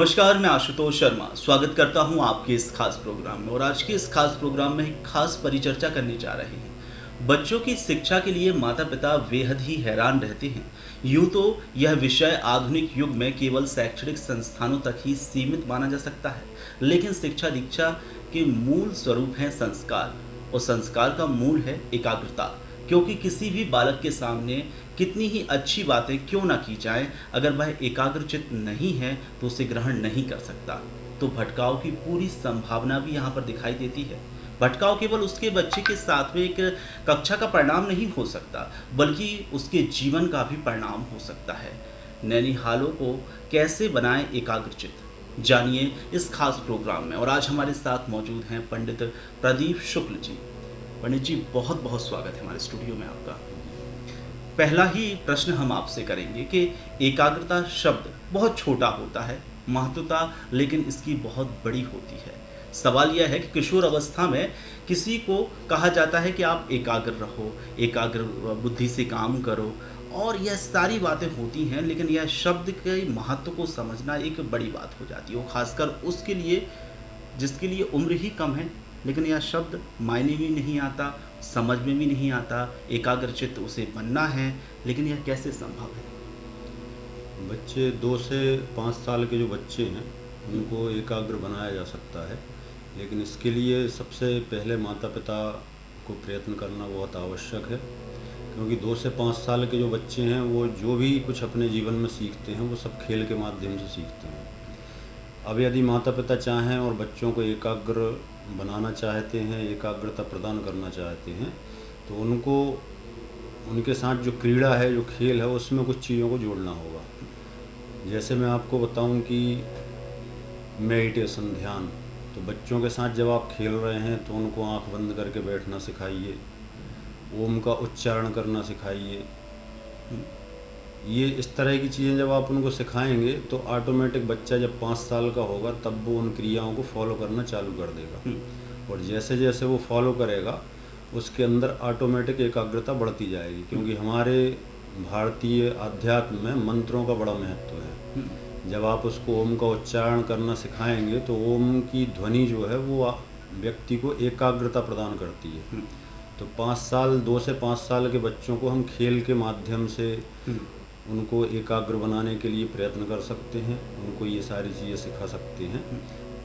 नमस्कार, मैं आशुतोष शर्मा स्वागत करता हूं आपके इस खास प्रोग्राम में। और आज के इस खास प्रोग्राम में एक खास परिचर्चा करने जा रहे हैं। बच्चों की शिक्षा के लिए माता पिता बेहद ही हैरान रहते हैं। यूं तो यह विषय आधुनिक युग में केवल शैक्षणिक संस्थानों तक ही सीमित माना जा सकता है, लेकिन शिक्षा दीक्षा के मूल स्वरूप है संस्कार, और संस्कार का मूल है एकाग्रता। क्योंकि किसी भी बालक के सामने कितनी ही अच्छी बातें क्यों ना की जाएं, अगर वह एकाग्रचित नहीं है तो उसे ग्रहण नहीं कर सकता। तो भटकाव की पूरी संभावना भी यहाँ पर दिखाई देती है। भटकाव केवल उसके बच्चे के सातवें एक कक्षा का परिणाम नहीं हो सकता, बल्कि उसके जीवन का भी परिणाम हो सकता है। नैनीहालों को कैसे बनाएं एकाग्रचित, जानिए इस खास प्रोग्राम में। और आज हमारे साथ मौजूद हैं पंडित प्रदीप शुक्ल जी। पंडित जी, बहुत बहुत स्वागत है हमारे स्टूडियो में आपका। पहला ही प्रश्न हम आपसे करेंगे कि एकाग्रता शब्द बहुत छोटा होता है, महत्वता लेकिन इसकी बहुत बड़ी होती है। सवाल यह है कि किशोर अवस्था में किसी को कहा जाता है कि आप एकाग्र रहो, एकाग्र बुद्धि से काम करो, और यह सारी बातें होती हैं, लेकिन यह शब्द के महत्व को समझना एक बड़ी बात हो जाती है। वो खासकर उसके लिए जिसके लिए उम्र ही कम है, लेकिन यह शब्द मायने भी नहीं आता, समझ में भी नहीं आता। एकाग्रचित्त उसे बनना है, लेकिन यह कैसे संभव है? बच्चे 2 से 5 साल के जो बच्चे हैं उनको एकाग्र बनाया जा सकता है, लेकिन इसके लिए सबसे पहले माता पिता को प्रयत्न करना बहुत आवश्यक है। क्योंकि 2 से 5 साल के जो बच्चे हैं वो जो भी कुछ अपने जीवन में सीखते हैं वो सब खेल के माध्यम से सीखते हैं। अब यदि माता पिता चाहें और बच्चों को एकाग्र बनाना चाहते हैं, एकाग्रता प्रदान करना चाहते हैं, तो उनको उनके साथ जो क्रीड़ा है, जो खेल है, उसमें कुछ चीज़ों को जोड़ना होगा। जैसे मैं आपको बताऊं कि मेडिटेशन, ध्यान, तो बच्चों के साथ जब आप खेल रहे हैं तो उनको आंख बंद करके बैठना सिखाइए, ओम का उच्चारण करना सिखाइए। ये इस तरह की चीज़ें जब आप उनको सिखाएंगे तो ऑटोमेटिक बच्चा जब 5 साल का होगा तब वो उन क्रियाओं को फॉलो करना चालू कर देगा। और जैसे जैसे वो फॉलो करेगा उसके अंदर ऑटोमेटिक एकाग्रता बढ़ती जाएगी। क्योंकि हमारे भारतीय अध्यात्म में मंत्रों का बड़ा महत्व है। जब आप उसको ओम का उच्चारण करना सिखाएंगे तो ओम की ध्वनि जो है वो व्यक्ति को एकाग्रता प्रदान करती है। तो 2 से 5 साल के बच्चों को हम खेल के माध्यम से उनको एकाग्र बनाने के लिए प्रयत्न कर सकते हैं, उनको ये सारी चीज़ें सिखा सकते हैं।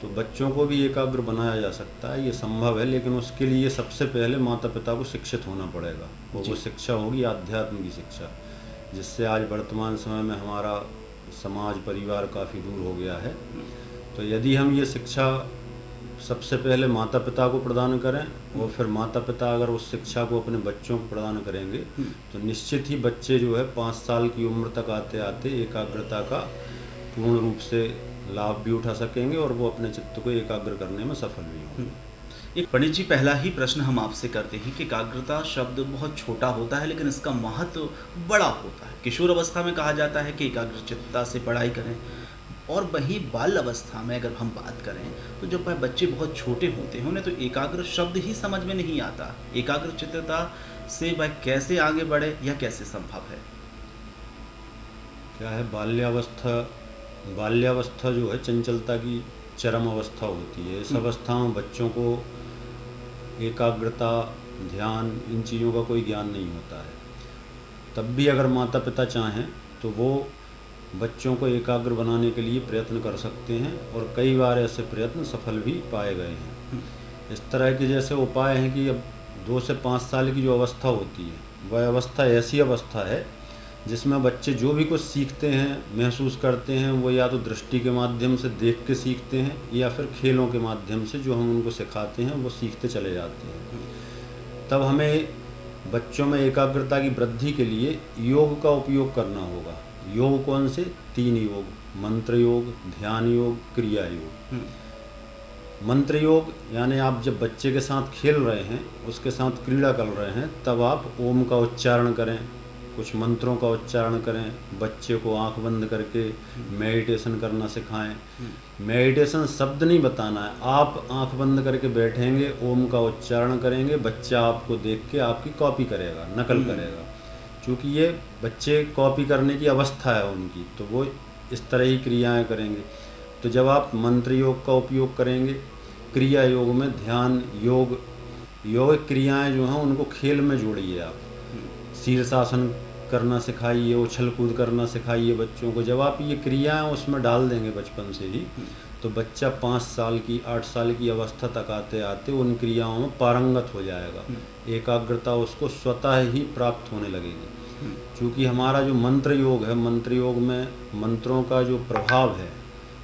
तो बच्चों को भी एकाग्र बनाया जा सकता है, ये संभव है, लेकिन उसके लिए सबसे पहले माता पिता को शिक्षित होना पड़ेगा। वो शिक्षा होगी आध्यात्म की शिक्षा, जिससे आज वर्तमान समय में हमारा समाज परिवार काफ़ी दूर हो गया है। तो यदि हम ये शिक्षा सबसे पहले माता पिता को प्रदान करें और फिर माता पिता अगर उस शिक्षा को अपने बच्चों को प्रदान करेंगे तो निश्चित ही बच्चे जो है 5 साल की उम्र तक आते आते एकाग्रता का पूर्ण रूप से लाभ भी उठा सकेंगे और वो अपने चित्त को एकाग्र करने में सफल भी होंगे। एक पंडित जी, पहला ही प्रश्न हम आपसे करते हैं कि एकाग्रता शब्द बहुत छोटा होता है, लेकिन इसका महत्व बड़ा होता है। किशोर अवस्था में कहा जाता है कि एकाग्रचित्तता से पढ़ाई करें, और वहीं बाल अवस्था में अगर हम बात करें तो जब वह बच्चे बहुत छोटे होते हैं उन्हें तो एकाग्र शब्द ही समझ में नहीं आता। एकाग्रचित्तता से वह कैसे आगे बढ़े, यह कैसे संभव है? क्या है, बाल्यावस्था जो है चंचलता की चरम अवस्था होती है। इस अवस्था में बच्चों को एकाग्रता, ध्यान, इन चीज़ों का कोई ज्ञान नहीं होता है। तब भी अगर माता पिता चाहें तो वो बच्चों को एकाग्र बनाने के लिए प्रयत्न कर सकते हैं, और कई बार ऐसे प्रयत्न सफल भी पाए गए हैं। इस तरह के जैसे उपाय हैं कि अब 2 से 5 साल की जो अवस्था होती है वह अवस्था ऐसी अवस्था है जिसमें बच्चे जो भी कुछ सीखते हैं, महसूस करते हैं, वो या तो दृष्टि के माध्यम से देख के सीखते हैं या फिर खेलों के माध्यम से जो हम उनको सिखाते हैं वो सीखते चले जाते हैं। तब हमें बच्चों में एकाग्रता की वृद्धि के लिए योग का उपयोग करना होगा। योग कौन से? 3 योग, मंत्र योग, ध्यान योग, क्रिया योग। मंत्र योग यानी आप जब बच्चे के साथ खेल रहे हैं, उसके साथ क्रीड़ा कर रहे हैं, तब आप ओम का उच्चारण करें, कुछ मंत्रों का उच्चारण करें, बच्चे को आंख बंद करके मेडिटेशन करना सिखाएं। मेडिटेशन शब्द नहीं बताना है, आप आंख बंद करके बैठेंगे, ओम का उच्चारण करेंगे, बच्चा आपको देख के आपकी कॉपी करेगा, नकल करेगा। क्योंकि ये बच्चे कॉपी करने की अवस्था है उनकी, तो वो इस तरह ही क्रियाएं करेंगे। तो जब आप मंत्र योग का उपयोग करेंगे, क्रिया योग में ध्यान योग, योग क्रियाएं जो हैं उनको खेल में जोड़िए आप। शीर्षासन करना सिखाइए, उछल कूद करना सिखाइए बच्चों को। जब आप ये क्रियाएं उसमें डाल देंगे बचपन से ही, तो बच्चा 5 साल की 8 साल की अवस्था तक आते आते उन क्रियाओं में पारंगत हो जाएगा। एकाग्रता उसको स्वतः ही प्राप्त होने लगेगी। क्योंकि हमारा जो मंत्र योग है, मंत्र योग में मंत्रों का जो प्रभाव है,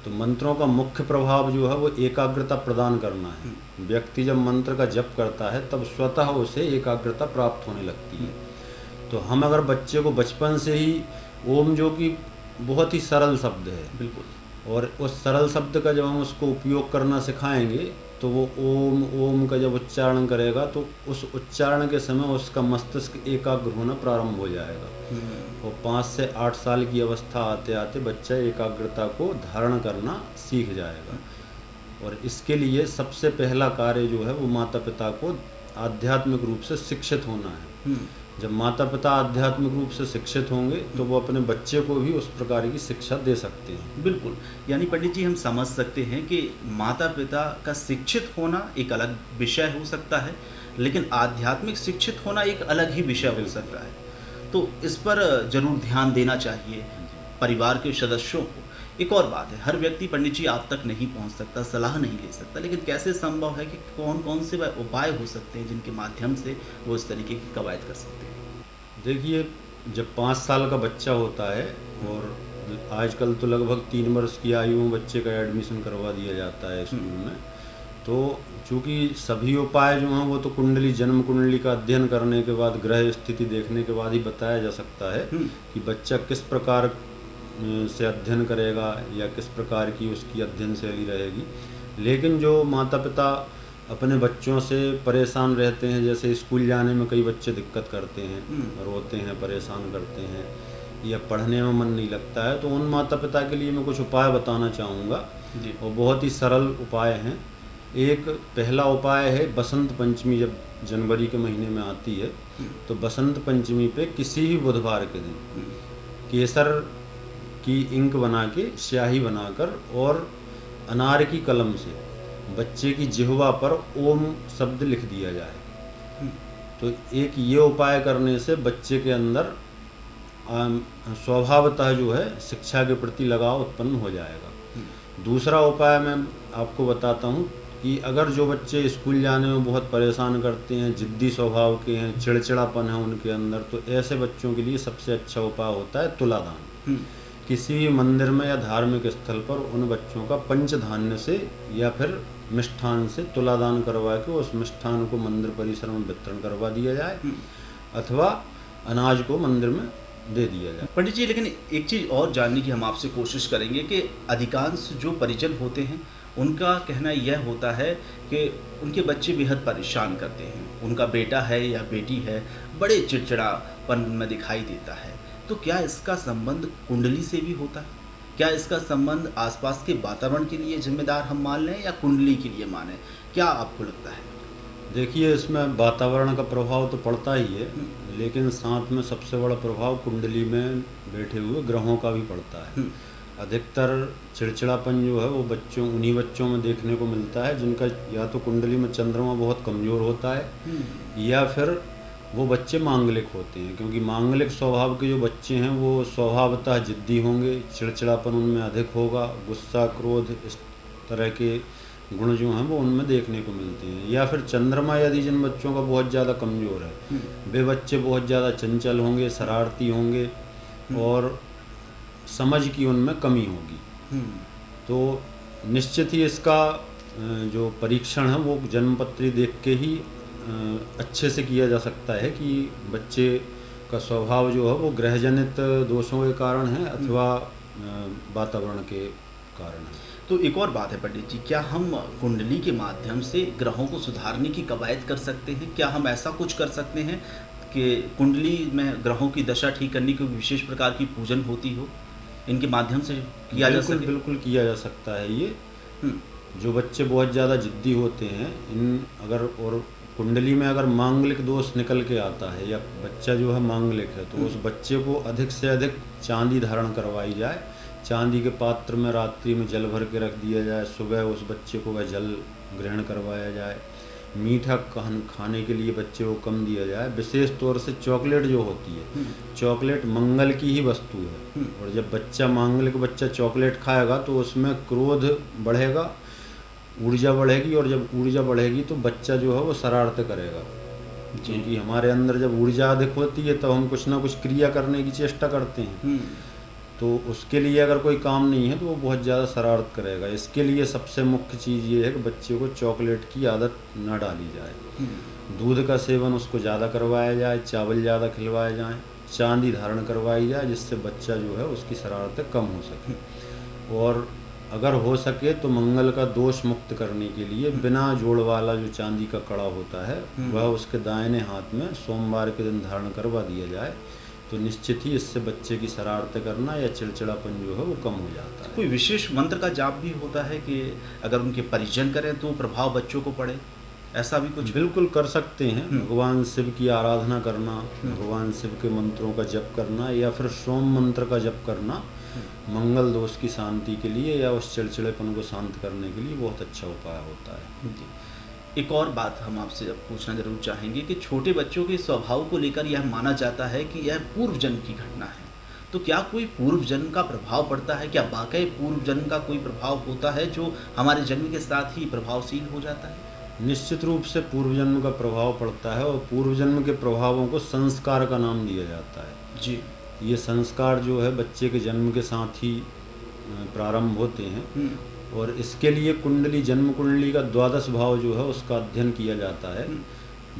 तो मंत्रों का मुख्य प्रभाव जो है वो एकाग्रता प्रदान करना है। व्यक्ति जब मंत्र का जप करता है तब स्वतः उसे एकाग्रता प्राप्त होने लगती है। तो हम अगर बच्चे को बचपन से ही ओम, जो कि बहुत ही सरल शब्द है, बिल्कुल, और उस सरल शब्द का जब हम उसको उपयोग करना सिखाएंगे तो वो ओम ओम का जब उच्चारण करेगा तो उस उच्चारण के समय उसका मस्तिष्क एकाग्र होना प्रारंभ हो जाएगा। और 5 से 8 साल की अवस्था आते आते बच्चा एकाग्रता को धारण करना सीख जाएगा। और इसके लिए सबसे पहला कार्य जो है वो माता पिता को आध्यात्मिक रूप से शिक्षित होना है। जब माता पिता आध्यात्मिक रूप से शिक्षित होंगे तो वो अपने बच्चे को भी उस प्रकार की शिक्षा दे सकते हैं। बिल्कुल। यानी पंडित जी हम समझ सकते हैं कि माता पिता का शिक्षित होना एक अलग विषय हो सकता है, लेकिन आध्यात्मिक शिक्षित होना एक अलग ही विषय हो सकता है। तो इस पर जरूर ध्यान देना चाहिए परिवार के सदस्यों को। एक और बात है, हर व्यक्ति पंडित जी आप तक नहीं पहुंच सकता, सलाह नहीं ले सकता, लेकिन कैसे संभव है कि कौन कौन से उपाय हो सकते हैं जिनके माध्यम से वो इस तरीके की कवायद कर सकते हैं? देखिए, जब 5 साल का बच्चा होता है, और आजकल तो लगभग 3 वर्ष की आयु में बच्चे का एडमिशन करवा दिया जाता है स्कूल में, तो चूँकि सभी उपाय जो हैं वो तो कुंडली, जन्म कुंडली का अध्ययन करने के बाद, ग्रह स्थिति देखने के बाद ही बताया जा सकता है कि बच्चा किस प्रकार से अध्ययन करेगा या किस प्रकार की उसकी अध्ययन शैली रहेगी। लेकिन जो माता पिता अपने बच्चों से परेशान रहते हैं, जैसे स्कूल जाने में कई बच्चे दिक्कत करते हैं, रोते हैं, परेशान करते हैं, या पढ़ने में मन नहीं लगता है, तो उन माता पिता के लिए मैं कुछ उपाय बताना चाहूँगा। और बहुत ही सरल उपाय हैं। एक पहला उपाय है, बसंत पंचमी जब जनवरी के महीने में आती है, तो बसंत पंचमी पे किसी भी बुधवार के दिन केसर की इंक बना के, स्याही बनाकर और अनार की कलम से बच्चे की जिह्वा पर ओम शब्द लिख दिया जाए। तो एक ये उपाय करने से बच्चे के अंदर स्वभावतः जो है शिक्षा के प्रति लगाव उत्पन्न हो जाएगा। दूसरा उपाय मैं आपको बताता हूँ कि अगर जो बच्चे स्कूल जाने में बहुत परेशान करते हैं, जिद्दी स्वभाव के हैं, चिड़चिड़ापन है उनके अंदर, तो ऐसे बच्चों के लिए सबसे अच्छा उपाय होता है तुलादान। किसी भी मंदिर में या धार्मिक स्थल पर उन बच्चों का पंचधान्य से या फिर मिष्ठान से तुलादान करवा के उस मिष्ठान को मंदिर परिसर में वितरण करवा दिया जाए, अथवा अनाज को मंदिर में दे दिया जाए। पंडित जी, लेकिन एक चीज़ और जानने की हम आपसे कोशिश करेंगे कि अधिकांश जो परिजन होते हैं उनका कहना यह होता है कि उनके बच्चे बेहद परेशान करते हैं, उनका बेटा है या बेटी है बड़े चिड़चिड़ापन में दिखाई देता है। तो क्या इसका संबंध कुंडली से भी होता है? क्या इसका संबंध आसपास के वातावरण के लिए जिम्मेदार हम मान लें या कुंडली के लिए माने? क्या आपको लगता है? देखिए, इसमें वातावरण का प्रभाव तो पड़ता ही है, लेकिन साथ में सबसे बड़ा प्रभाव कुंडली में बैठे हुए ग्रहों का भी पड़ता है। अधिकतर चिड़चिड़ापन जो है वो उन्हीं बच्चों में देखने को मिलता है जिनका या तो कुंडली में चंद्रमा बहुत कमज़ोर होता है, या फिर वो बच्चे मांगलिक होते हैं। क्योंकि मांगलिक स्वभाव के जो बच्चे हैं वो स्वभावतः जिद्दी होंगे, चिड़चिड़ापन उनमें अधिक होगा, गुस्सा, क्रोध, इस तरह के गुण जो हैं वो उनमें देखने को मिलते हैं। या फिर चंद्रमा यदि जिन बच्चों का बहुत ज़्यादा कमज़ोर है, वे बच्चे बहुत ज़्यादा चंचल होंगे, शरारती होंगे, और समझ की उनमें कमी होगी। तो निश्चित ही इसका जो परीक्षण है वो जन्मपत्री देख के ही अच्छे से किया जा सकता है कि बच्चे का स्वभाव जो है वो ग्रहजनित दोषों के कारण है अथवा वातावरण के कारण है। तो एक और बात है पंडित जी, क्या हम कुंडली के माध्यम से ग्रहों को सुधारने की कवायद कर सकते हैं? क्या हम ऐसा कुछ कर सकते हैं कि कुंडली में ग्रहों की दशा ठीक करने की विशेष प्रकार की पूजन होती हो, इनके माध्यम से किया जा सके? बिल्कुल किया जा सकता है ये। जो बच्चे बहुत ज़्यादा जिद्दी होते हैं, अगर और कुंडली में अगर मांगलिक दोष निकल के आता है या बच्चा जो है मांगलिक है, तो उस बच्चे को अधिक से अधिक चांदी धारण करवाई जाए, चांदी के पात्र में रात्रि में जल भर के रख दिया जाए, सुबह उस बच्चे को वह जल ग्रहण करवाया जाए। मीठा खाने के लिए बच्चे को कम दिया जाए। विशेष तौर से चॉकलेट जो होती है, चॉकलेट मंगल की ही वस्तु है, और जब बच्चा मांगलिक बच्चा चॉकलेट खाएगा तो उसमें क्रोध बढ़ेगा, ऊर्जा बढ़ेगी, और जब ऊर्जा बढ़ेगी तो बच्चा जो है वो शरारत करेगा। क्योंकि हमारे अंदर जब ऊर्जा अधिक होती है तब हम कुछ ना कुछ क्रिया करने की चेष्टा करते हैं, तो उसके लिए अगर कोई काम नहीं है तो वो बहुत ज़्यादा शरारत करेगा। इसके लिए सबसे मुख्य चीज़ ये है कि बच्चे को चॉकलेट की आदत न डाली जाए। दूध का सेवन उसको ज़्यादा करवाया जाए, चावल ज़्यादा खिलवाए जाएँ, चांदी धारण करवाई जाए, जिससे बच्चा जो है उसकी शरारतें कम हो सके। और अगर हो सके तो मंगल का दोष मुक्त करने के लिए बिना जोड़ वाला जो चांदी का कड़ा होता है वह उसके दाहिने हाथ में सोमवार के दिन धारण करवा दिया जाए, तो निश्चित ही इससे बच्चे की शरारतें करना या चिड़चिड़ापन जो है वो कम हो जाता है। कोई विशेष मंत्र का जाप भी होता है कि अगर उनके परिजन करें तो प्रभाव बच्चों को पड़े, ऐसा भी कुछ? बिल्कुल कर सकते हैं। भगवान शिव की आराधना करना, भगवान शिव के मंत्रों का जप करना, या फिर सोम मंत्र का जप करना मंगल दोष की शांति के लिए या उस चिड़चिड़ेपन को शांत करने के लिए बहुत अच्छा उपाय होता है। जी। एक और बात हम आपसे अब पूछना जरूर चाहेंगे कि छोटे बच्चों के स्वभाव को लेकर यह माना जाता है कि यह पूर्व जन्म की घटना है, तो क्या कोई पूर्व जन्म का प्रभाव पड़ता है? क्या वाकई पूर्व जन्म का कोई प्रभाव होता है जो हमारे जन्म के साथ ही प्रभावशील हो जाता है? निश्चित रूप से पूर्व जन्म का प्रभाव पड़ता है, और पूर्व जन्म के प्रभावों को संस्कार का नाम दिया जाता है। जी। ये संस्कार जो है बच्चे के जन्म के साथ ही प्रारंभ होते हैं, और इसके लिए कुंडली, जन्म कुंडली का 12 भाव जो है उसका अध्ययन किया जाता है।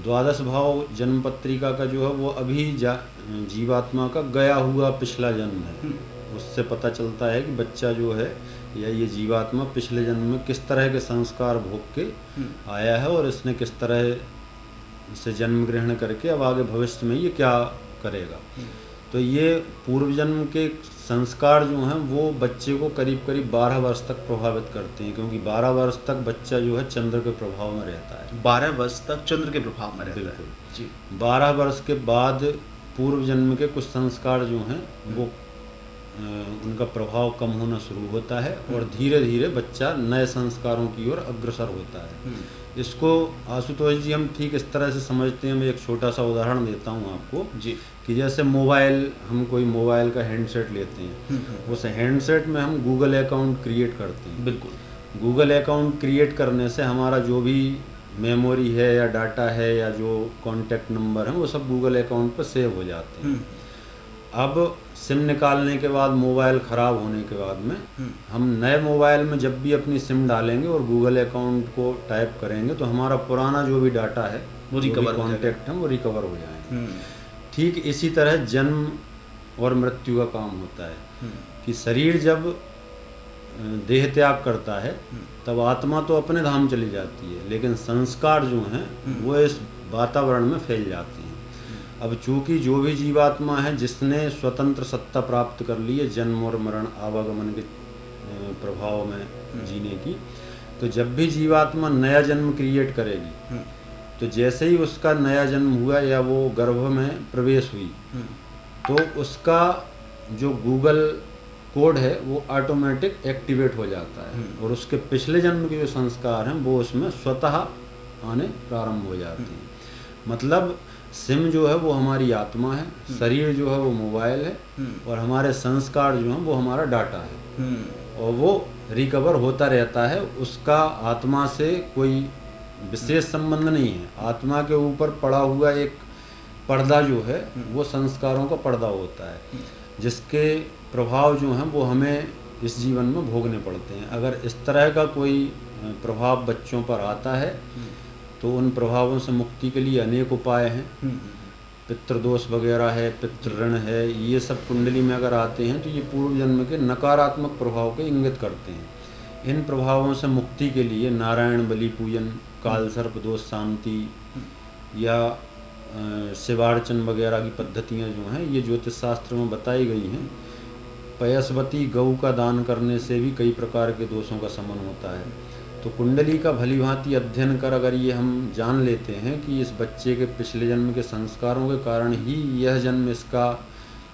12 भाव जन्म पत्रिका का जो है वो अभी जीवात्मा का गया हुआ पिछला जन्म है। उससे पता चलता है कि बच्चा जो है या ये जीवात्मा पिछले जन्म में किस तरह के संस्कार भोग के आया है, और इसने किस तरह से जन्म ग्रहण करके अब आगे भविष्य में ये क्या करेगा। तो ये पूर्व जन्म के संस्कार जो हैं वो बच्चे को करीब करीब 12 वर्ष तक प्रभावित करते हैं, क्योंकि 12 वर्ष तक बच्चा जो है चंद्र के प्रभाव में रहता है। 12 वर्ष तक चंद्र के प्रभाव में रहता है। बिल्कुल जी। 12 वर्ष के बाद पूर्व जन्म के कुछ संस्कार जो हैं वो उनका प्रभाव कम होना शुरू होता है, और धीरे धीरे बच्चा नए संस्कारों की ओर अग्रसर होता है। इसको आशुतोष जी हम ठीक इस तरह से समझते हैं। मैं एक छोटा सा उदाहरण देता हूँ आपको जी। कि जैसे मोबाइल, हम कोई मोबाइल का हैंडसेट लेते हैं, उस हैंडसेट में हम गूगल अकाउंट क्रिएट करते हैं। बिल्कुल। गूगल अकाउंट क्रिएट करने से हमारा जो भी मेमोरी है या डाटा है या जो कॉन्टैक्ट नंबर है वो सब गूगल अकाउंट पर सेव हो जाते हैं। अब सिम निकालने के बाद, मोबाइल ख़राब होने के बाद में हम नए मोबाइल में जब भी अपनी सिम डालेंगे और गूगल अकाउंट को टाइप करेंगे तो हमारा पुराना जो भी डाटा है, वो रिकवर, कॉन्टैक्ट है, वो रिकवर हो जाएंगे। ठीक इसी तरह जन्म और मृत्यु का काम होता है कि शरीर जब देह त्याग करता है तब आत्मा तो अपने धाम चली जाती है, लेकिन संस्कार जो हैं वो इस वातावरण में फैल जाते हैं। अब चूंकि जो भी जीवात्मा है जिसने स्वतंत्र सत्ता प्राप्त कर ली है जन्म और मरण आवागमन के प्रभाव में जीने की, तो जब भी जीवात्मा नया जन्म क्रिएट करेगी तो जैसे ही उसका नया जन्म हुआ या वो गर्भ में प्रवेश हुई तो उसका जो गूगल कोड है वो ऑटोमेटिक एक्टिवेट हो जाता है, और उसके पिछले जन्म के जो संस्कार हैं वो उसमें स्वतः आने प्रारंभ हो जाते हैं। मतलब सिम जो है वो हमारी आत्मा है, शरीर जो है वो मोबाइल है, और हमारे संस्कार जो हैं वो हमारा डाटा है, और वो रिकवर होता रहता है। उसका आत्मा से कोई विशेष संबंध नहीं है। आत्मा के ऊपर पड़ा हुआ एक पर्दा जो है वो संस्कारों का पर्दा होता है, जिसके प्रभाव जो हैं वो हमें इस जीवन में भोगने पड़ते हैं। अगर इस तरह का कोई प्रभाव बच्चों पर आता है तो उन प्रभावों से मुक्ति के लिए अनेक उपाय हैं। पितृदोष वगैरह है, पितृऋण है, ये सब कुंडली में अगर आते हैं तो ये पूर्व जन्म के नकारात्मक प्रभाव के इंगित करते हैं। इन प्रभावों से मुक्ति के लिए नारायण बलि पूजन, काल सर्प दोष शांति या शिवार्चन वगैरह की पद्धतियाँ जो हैं ये ज्योतिष शास्त्र में बताई गई हैं। पयस्वती गऊ का दान करने से भी कई प्रकार के दोषों का शमन होता है। तो कुंडली का भली भांति अध्ययन कर अगर ये हम जान लेते हैं कि इस बच्चे के पिछले जन्म के संस्कारों के कारण ही यह जन्म इसका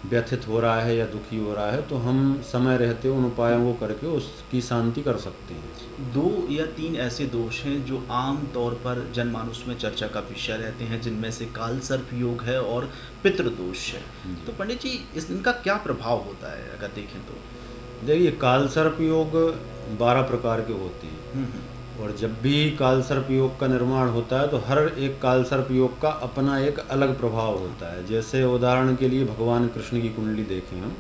व्यथित हो रहा है या दुखी हो रहा है, तो हम समय रहते उन उपायों को करके उसकी शांति कर सकते हैं। 2 या 3 ऐसे दोष हैं जो आम तौर पर जनमानस में चर्चा का विषय रहते हैं, जिनमें से कालसर्प योग है और पितृदोष है। जी। तो पंडित जी, इनका क्या प्रभाव होता है अगर देखें तो? देखिए, कालसर्प योग 12 प्रकार के होते हैं, और जब भी कालसर्प योग का निर्माण होता है तो हर एक कालसर्प योग का अपना एक अलग प्रभाव होता है। जैसे उदाहरण के लिए भगवान कृष्ण की कुंडली देखें हम,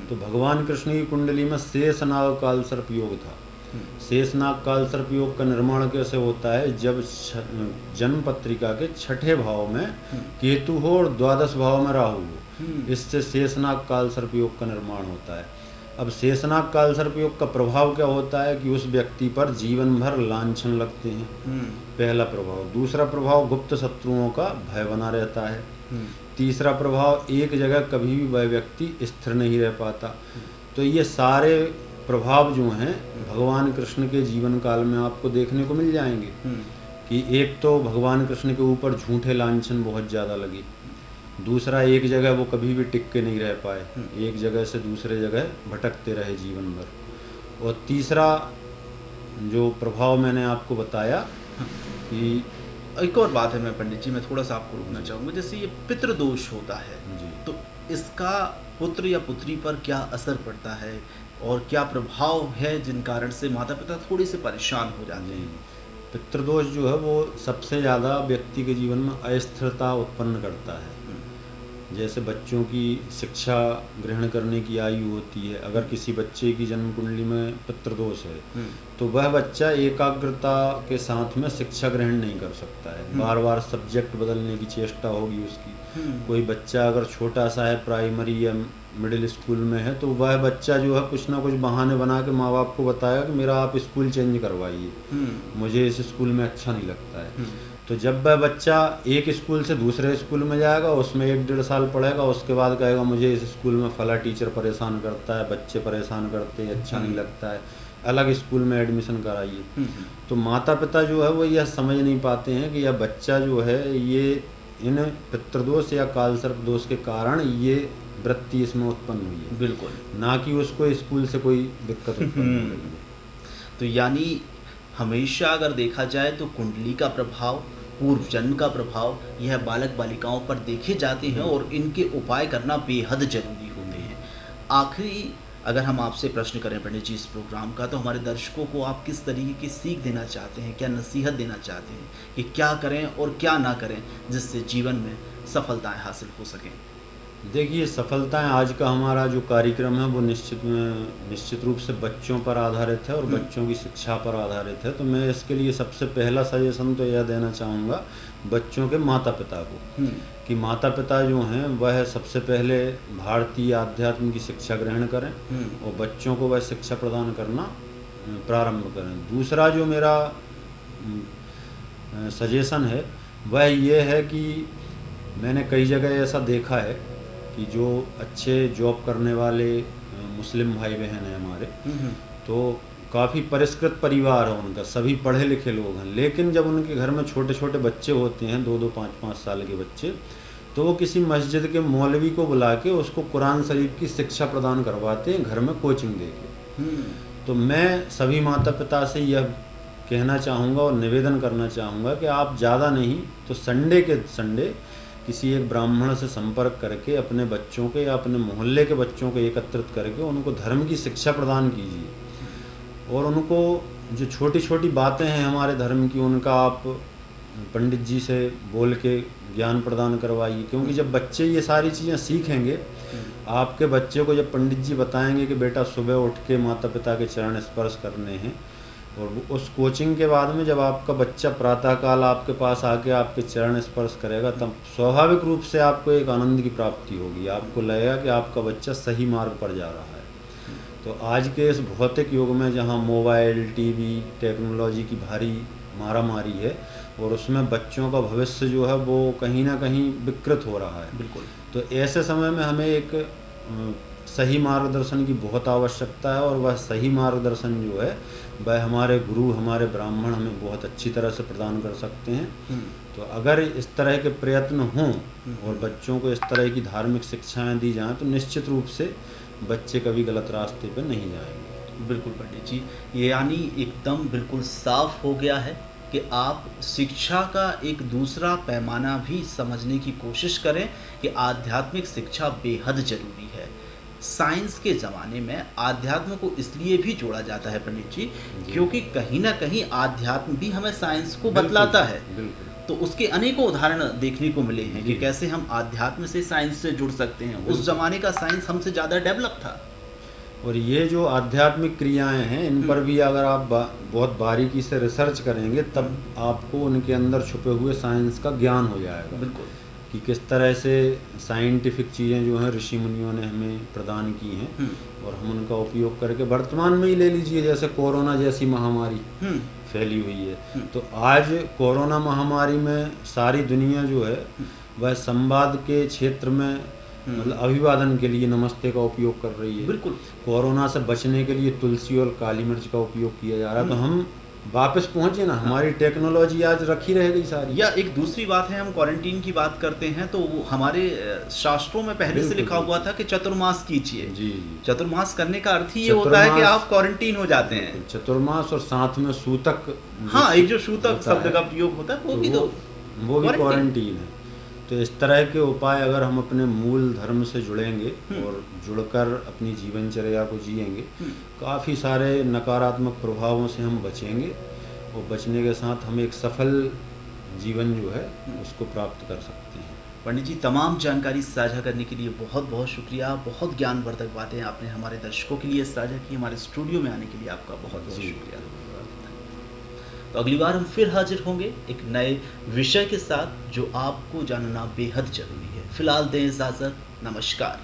तो भगवान कृष्ण की कुंडली में शेषनाग कालसर्प योग था। शेषनाग कालसर्प योग का निर्माण कैसे होता है? जब जन्म पत्रिका के 6ठे भाव में केतु हो और 12 भाव में राहु हो, इससे शेषनाग कालसर्प योग का निर्माण होता है। अब शेषनाग कालसर्प योग का प्रभाव क्या होता है कि उस व्यक्ति पर जीवन भर लांछन लगते हैं, पहला प्रभाव। दूसरा प्रभाव, गुप्त शत्रुओं का भय बना रहता है। तीसरा प्रभाव, एक जगह कभी भी वह व्यक्ति स्थिर नहीं रह पाता। तो ये सारे प्रभाव जो हैं भगवान कृष्ण के जीवन काल में आपको देखने को मिल जाएंगे। कि एक तो भगवान कृष्ण के ऊपर झूठे लांछन बहुत ज़्यादा लगे, दूसरा एक जगह वो कभी भी टिक के नहीं रह पाए, एक जगह से दूसरे जगह भटकते रहे जीवन भर। और तीसरा जो प्रभाव मैंने आपको बताया कि एक और बात है, मैं पंडित जी मैं थोड़ा सा आपको रोकना चाहूँगा। जैसे ये पितृदोष होता है जी, तो इसका पुत्र या पुत्री पर क्या असर पड़ता है और क्या प्रभाव है जिन कारण से माता पिता थोड़े से परेशान हो जाते हैं? पितृदोष जो है वो सबसे ज़्यादा व्यक्ति के जीवन में अस्थिरता उत्पन्न करता है। जैसे बच्चों की शिक्षा ग्रहण करने की आयु होती है, अगर किसी बच्चे की जन्म कुंडली में पितृदोष है तो वह बच्चा एकाग्रता के साथ में शिक्षा ग्रहण नहीं कर सकता है, बार बार सब्जेक्ट बदलने की चेष्टा होगी उसकी। कोई बच्चा अगर छोटा सा है, प्राइमरी या मिडिल स्कूल में है, तो वह बच्चा जो है कुछ ना कुछ बहाने बना के माँ बाप को बताएगा कि मेरा आप स्कूल चेंज करवाइए, मुझे इस स्कूल में अच्छा नहीं लगता है। तो जब वह बच्चा एक स्कूल से दूसरे स्कूल में जाएगा, उसमें 1-1.5 साल पढ़ेगा, उसके बाद कहेगा मुझे इस स्कूल में फला टीचर परेशान करता है, बच्चे परेशान करते हैं, अच्छा नहीं लगता है, अलग स्कूल में एडमिशन कराइए। तो माता पिता जो है वो यह समझ नहीं पाते हैं कि यह बच्चा जो है ये इन पितृदोष या कालसर्प दोष के कारण ये वृत्ति इसमें उत्पन्न हुई है, बिल्कुल, ना कि उसको स्कूल से कोई दिक्कत उत्पन्न हो रही है। तो यानी हमेशा अगर देखा जाए तो कुंडली का प्रभाव, पूर्व जन्म का प्रभाव, यह बालक बालिकाओं पर देखे जाते हैं और इनके उपाय करना बेहद जरूरी होते हैं। आखिरी अगर हम आपसे प्रश्न करें पंडित जी इस प्रोग्राम का, तो हमारे दर्शकों को आप किस तरीके की सीख देना चाहते हैं, क्या नसीहत देना चाहते हैं कि क्या करें और क्या ना करें जिससे जीवन में सफलताएं हासिल हो सकें? देखिए, सफलताएं आज का हमारा जो कार्यक्रम है वो निश्चित रूप से बच्चों पर आधारित है और बच्चों की शिक्षा पर आधारित है। तो मैं इसके लिए सबसे पहला सजेशन तो यह देना चाहूँगा बच्चों के माता पिता को, कि माता पिता जो हैं वह सबसे पहले भारतीय आध्यात्म की शिक्षा ग्रहण करें और बच्चों को वह शिक्षा प्रदान करना प्रारंभ करें। दूसरा जो मेरा सजेशन है वह ये है कि मैंने कई जगह ऐसा देखा है कि जो अच्छे जॉब करने वाले मुस्लिम भाई बहन हैं हमारे, तो काफ़ी परिष्कृत परिवार है उनका, सभी पढ़े लिखे लोग हैं, लेकिन जब उनके घर में छोटे छोटे बच्चे होते हैं, 2-2, 5-5 साल के बच्चे, तो वो किसी मस्जिद के मौलवी को बुला के उसको कुरान शरीफ की शिक्षा प्रदान करवाते हैं घर में कोचिंग दे के। तो मैं सभी माता पिता से यह कहना चाहूँगा और निवेदन करना चाहूँगा कि आप ज़्यादा नहीं तो संडे के संडे किसी एक ब्राह्मण से संपर्क करके अपने बच्चों के या अपने मोहल्ले के बच्चों को एकत्रित करके उनको धर्म की शिक्षा प्रदान कीजिए और उनको जो छोटी छोटी बातें हैं हमारे धर्म की उनका आप पंडित जी से बोल के ज्ञान प्रदान करवाइए, क्योंकि जब बच्चे ये सारी चीज़ें सीखेंगे, आपके बच्चे को जब पंडित जी बताएंगे कि बेटा सुबह उठ के माता पिता के चरण स्पर्श करने हैं, और उस कोचिंग के बाद में जब आपका बच्चा प्रातःकाल आपके पास आके आपके चरण स्पर्श करेगा, तब स्वाभाविक रूप से आपको एक आनंद की प्राप्ति होगी, आपको लगेगा कि आपका बच्चा सही मार्ग पर जा रहा है। तो आज के इस भौतिक युग में जहाँ मोबाइल, टीवी, टेक्नोलॉजी की भारी मारामारी है और उसमें बच्चों का भविष्य जो है वो कहीं ना कहीं विकृत हो रहा है। बिल्कुल। तो ऐसे समय में हमें एक सही मार्गदर्शन की बहुत आवश्यकता है, और वह सही मार्गदर्शन जो है वह हमारे गुरु, हमारे ब्राह्मण हमें बहुत अच्छी तरह से प्रदान कर सकते हैं। तो अगर इस तरह के प्रयत्न हों और बच्चों को इस तरह की धार्मिक शिक्षाएं दी जाएं तो निश्चित रूप से बच्चे कभी गलत रास्ते पर नहीं जाएंगे। बिल्कुल पंडित जी, ये यानी एकदम बिल्कुल साफ हो गया है कि आप शिक्षा का एक दूसरा पैमाना भी समझने की कोशिश करें कि आध्यात्मिक शिक्षा बेहद जरूरी है। साइंस के ज़माने में आध्यात्म को इसलिए भी जोड़ा जाता है पंडित जी, क्योंकि कहीं ना कहीं आध्यात्म भी हमें साइंस को बतलाता है। तो उसके अनेकों उदाहरण देखने को मिले हैं कि कैसे हम आध्यात्म से साइंस से जुड़ सकते हैं। उस जमाने का साइंस हमसे ज़्यादा डेवलप था। और ये जो आध्यात्मिक क्रियाएं हैं इन पर भी अगर आप बहुत बारीकी से रिसर्च करेंगे तब आपको उनके अंदर छुपे हुए साइंस का ज्ञान हो जाएगा। बिल्कुल, कि किस तरह से साइंटिफिक चीज़ें जो हैं ऋषि मुनियों ने हमें प्रदान की हैं और हम उनका उपयोग करके वर्तमान में ही ले लीजिए, जैसे कोरोना जैसी महामारी फैली हुई है। तो आज कोरोना महामारी में सारी दुनिया जो है वह संवाद के क्षेत्र में मतलब अभिवादन के लिए नमस्ते का उपयोग कर रही है। बिल्कुल, कोरोना से बचने के लिए तुलसी और काली मिर्च का उपयोग किया जा रहा है। तो हम वापस पहुंचे ना, हमारी टेक्नोलॉजी आज रखी रह गई सारी। या एक दूसरी बात है, हम क्वारंटीन की बात करते हैं तो वो हमारे शास्त्रों में पहले से लिखा हुआ था कि चतुर्मास कीजिए। जी, चतुर्मास करने का अर्थ ही ये होता है कि आप क्वारंटीन हो जाते हैं। चतुर्मास और साथ में सूतक, हाँ, एक जो सूतक शब्द का प्रयोग होता है वो भी क्वारंटीन है। तो इस तरह के उपाय अगर हम अपने मूल धर्म से जुड़ेंगे और जुड़कर अपनी जीवनचर्या को जिएंगे, काफ़ी सारे नकारात्मक प्रभावों से हम बचेंगे और बचने के साथ हम एक सफल जीवन जो है उसको प्राप्त कर सकते हैं। पंडित जी, तमाम जानकारी साझा करने के लिए बहुत बहुत शुक्रिया। बहुत ज्ञानवर्धक बातें आपने हमारे दर्शकों के लिए साझा की। हमारे स्टूडियो में आने के लिए आपका बहुत बहुत शुक्रिया। तो अगली बार हम फिर हाजिर होंगे एक नए विषय के साथ जो आपको जानना बेहद जरूरी है। फिलहाल दें इजाज़त, नमस्कार।